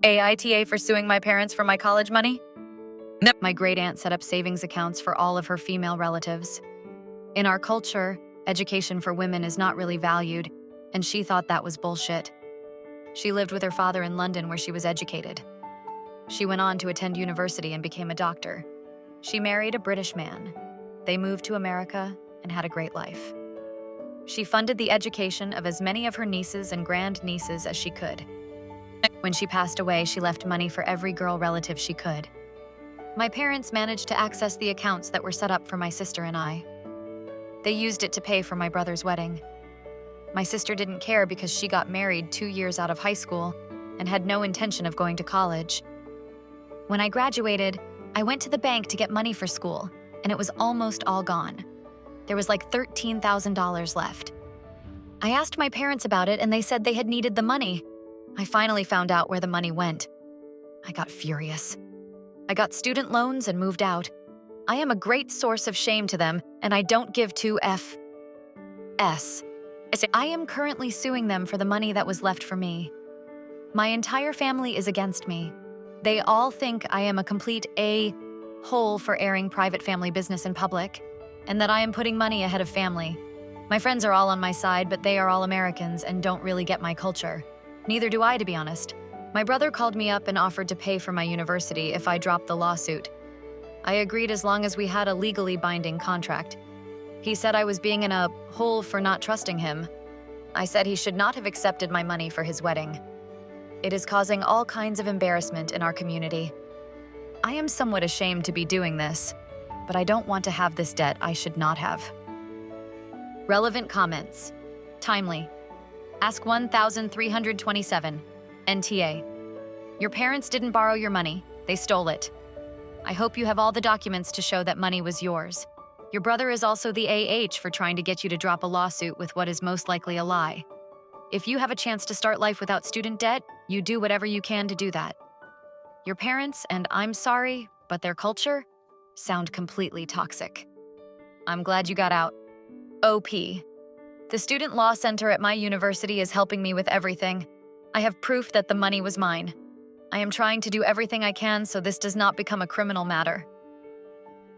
AITA for suing my parents for my college money? No. My great aunt set up savings accounts for all of her female relatives. In our culture, education for women is not really valued, and she thought that was bullshit. She lived with her father in London where she was educated. She went on to attend university and became a doctor. She married a British man. They moved to America and had a great life. She funded the education of as many of her nieces and grandnieces as she could. When she passed away, she left money for every girl relative she could. My parents managed to access the accounts that were set up for my sister and I. They used it to pay for my brother's wedding. My sister didn't care because she got married 2 years out of high school and had no intention of going to college. When I graduated, I went to the bank to get money for school, and it was almost all gone. There was like $13,000 left. I asked my parents about it, and they said they had needed the money. I finally found out where the money went. I got furious. I got student loans and moved out. I am a great source of shame to them, and I don't give two F's. I am currently suing them for the money that was left for me. My entire family is against me. They all think I am a complete a-hole for airing private family business in public, and that I am putting money ahead of family. My friends are all on my side, but they are all Americans and don't really get my culture. Neither do I, to be honest. My brother called me up and offered to pay for my university if I dropped the lawsuit. I agreed as long as we had a legally binding contract. He said I was being in a hole for not trusting him. I said he should not have accepted my money for his wedding. It is causing all kinds of embarrassment in our community. I am somewhat ashamed to be doing this, but I don't want to have this debt I should not have. Relevant comments. Timely. Ask 1327. NTA. Your parents didn't borrow your money. They stole it. I hope you have all the documents to show that money was yours. Your brother is also the AH for trying to get you to drop a lawsuit with what is most likely a lie. If you have a chance to start life without student debt, you do whatever you can to do that. Your parents, and I'm sorry, but their culture, sound completely toxic. I'm glad you got out. OP. The Student Law Center at my university is helping me with everything. I have proof that the money was mine. I am trying to do everything I can so this does not become a criminal matter.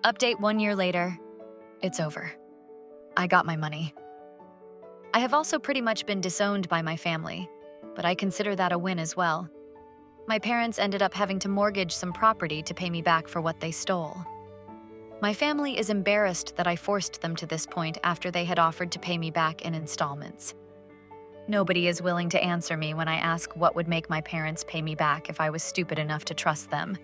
Update 1 year later. It's over. I got my money. I have also pretty much been disowned by my family, but I consider that a win as well. My parents ended up having to mortgage some property to pay me back for what they stole. My family is embarrassed that I forced them to this point after they had offered to pay me back in installments. Nobody is willing to answer me when I ask what would make my parents pay me back if I was stupid enough to trust them.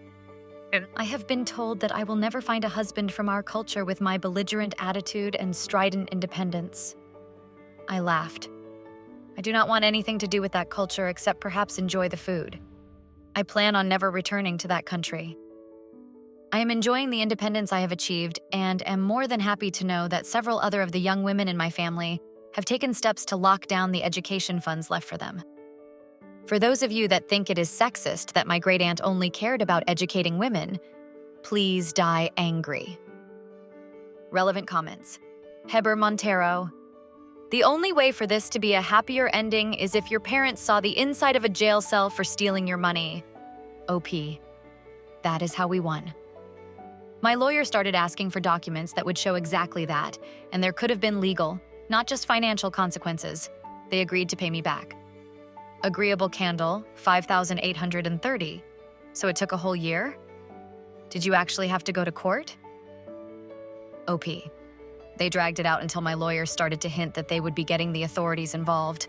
I have been told that I will never find a husband from our culture with my belligerent attitude and strident independence. I laughed. I do not want anything to do with that culture except perhaps enjoy the food. I plan on never returning to that country. I am enjoying the independence I have achieved and am more than happy to know that several other of the young women in my family have taken steps to lock down the education funds left for them. For those of you that think it is sexist that my great-aunt only cared about educating women, please die angry. Relevant comments. Heber Montero. The only way for this to be a happier ending is if your parents saw the inside of a jail cell for stealing your money. OP. That is how we won. My lawyer started asking for documents that would show exactly that, and there could have been legal, not just financial consequences. They agreed to pay me back. Agreeable candle, 5,830. So it took a whole year? Did you actually have to go to court? OP. They dragged it out until my lawyers started to hint that they would be getting the authorities involved.